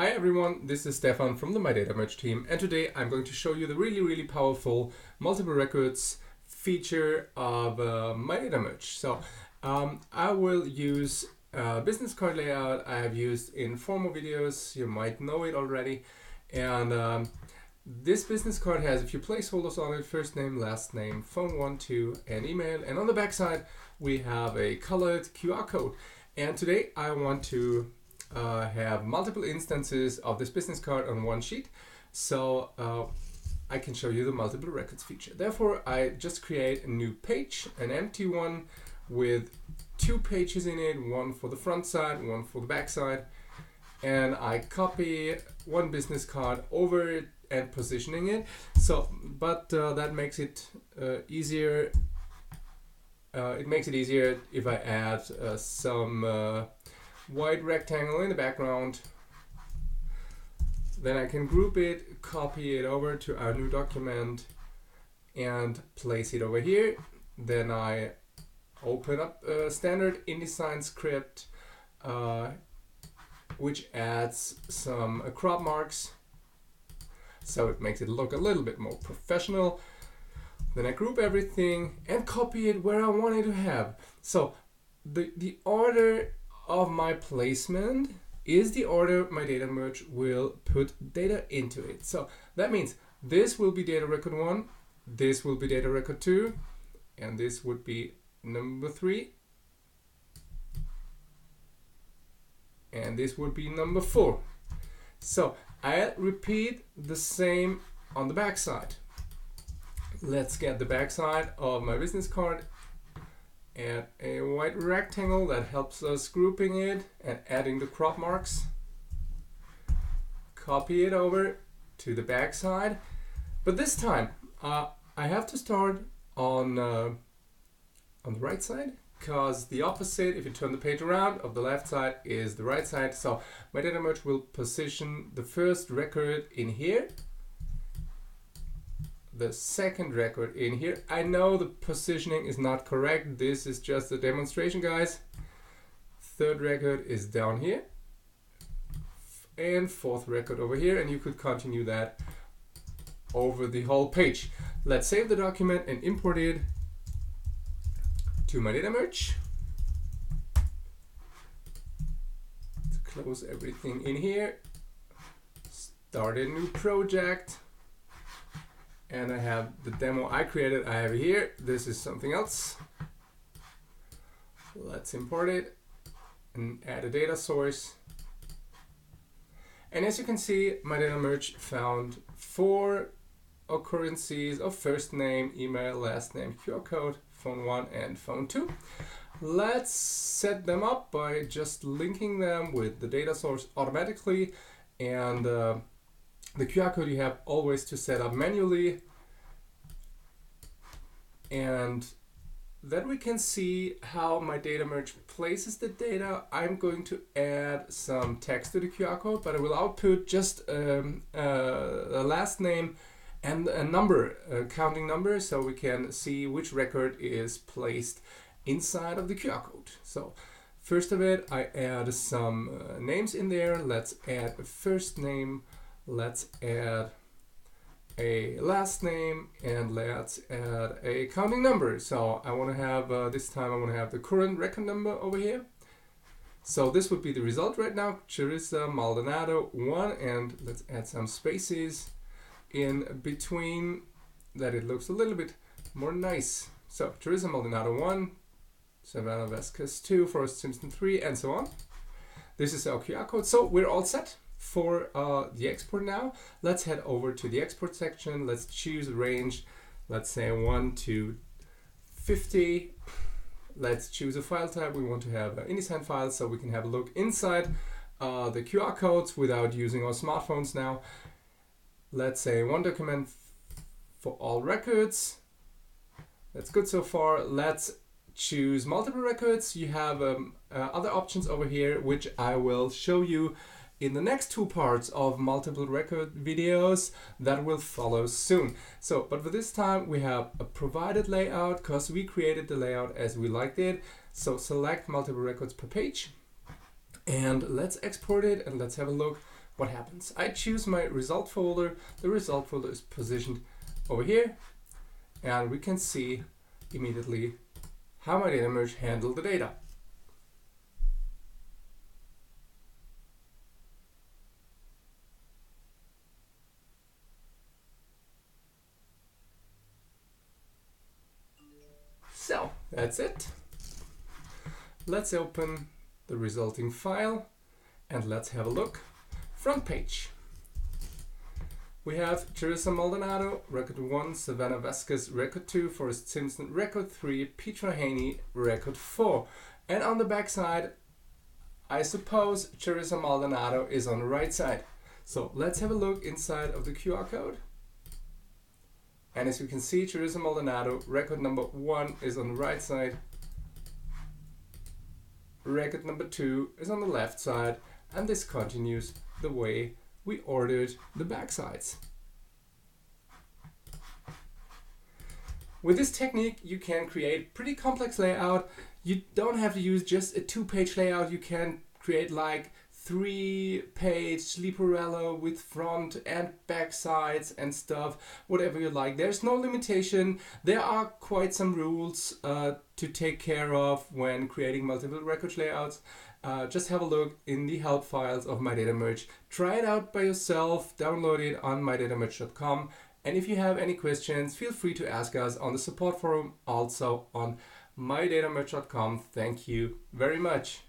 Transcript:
Hi everyone, this is Stefan from the MyDataMerge team, and today I'm going to show you the really powerful multiple records feature of MyDataMerge. So I will use a business card layout I have used in former videos. You might know it already, and this business card has a few placeholders on it: first name, last name, phone 1, 2, and email. And on the back side we have a colored QR code. And today I want to have multiple instances of this business card on one sheet, so I can show you the multiple records feature. Therefore, I just create a new page, an empty one with 2 pages in it, one for the front side, one for the back side, and I copy one business card over it and positioning it. So, but that makes it easier. It makes it easier if I add some white rectangle in the background. Then I can group it, copy it over to our new document and place it over here. Then I open up a standard InDesign script which adds some crop marks, so it makes it look a little bit more professional. Then I group everything and copy it where I want it to have. So the order of my placement is the order MyDataMerge will put data into it. So that means this will be data record 1, this will be data record 2, and this would be number 3, and this would be number 4. So I repeat the same on the back side. Let's get the back side of my business card. Add a white rectangle that helps us grouping it and adding the crop marks. Copy it over to the back side, but this time I have to start on the right side, because the opposite, if you turn the page around, of the left side is the right side. So MyDataMerge will position the first record in here, the second record in here. I know the positioning is not correct. This is just a demonstration, guys. Third record is down here, and fourth record over here, and you could continue that over the whole page. Let's save the document and import it to MyDataMerge. Let's close everything in here. Start a new project. And I have the demo I created, I have here. This is something else. Let's import it and add a data source. And as you can see, MyDataMerge found 4 occurrences of first name, email, last name, QR code, phone 1 and phone 2. Let's set them up by just linking them with the data source automatically, and the QR code you have always to set up manually. And then we can see how MyDataMerge places the data. I'm going to add some text to the QR code, but I will output just a last name and a number, a counting number, so we can see which record is placed inside of the QR code. So first of it, I add some names in there. Let's add a first name. Let's add a last name, and let's add a counting number. So I want to have, this time I want to have the current record number over here. So this would be the result right now, Charissa Maldonado 1, and let's add some spaces in between that it looks a little bit more nice. So Charissa Maldonado 1, Savannah Vasquez 2, Forrest Simpson 3, and so on. This is our QR code. So we're all set for the export now. Let's head over to the export section. Let's choose a range, let's say 1 to 50. Let's choose a file type. We want to have an InDesign file, so we can have a look inside the QR codes without using our smartphones now. Let's say 1 document for all records. That's good so far. Let's choose multiple records. You have other options over here, which I will show you in the next 2 parts of multiple record videos that will follow soon. So, but for this time we have a provided layout, because we created the layout as we liked it. So select multiple records per page, and let's export it and let's have a look what happens? I choose my result folder. The result folder is positioned over here, and we can see immediately how MyDataMerge handled the data. So that's it. Let's open the resulting file and let's have a look. Front page. We have Charissa Maldonado, record 1, Savannah Vasquez, record 2, Forrest Simpson, record 3, Petra Haney, record 4. And on the back side, I suppose Charissa Maldonado is on the right side. So let's have a look inside of the QR code. And as you can see, Charissa Maldonado, record number 1 is on the right side. Record number 2 is on the left side. And this continues the way we ordered the backsides. With this technique, you can create pretty complex layout. You don't have to use just a 2-page layout. You can create like 3-page Leporello with front and back sides and stuff, whatever you like. There's no limitation. There are quite some rules to take care of when creating multiple record layouts. Just have a look in the help files of MyDataMerge. Try it out by yourself, download it on MyDataMerge.com. And if you have any questions, feel free to ask us on the support forum, also on MyDataMerge.com. Thank you very much.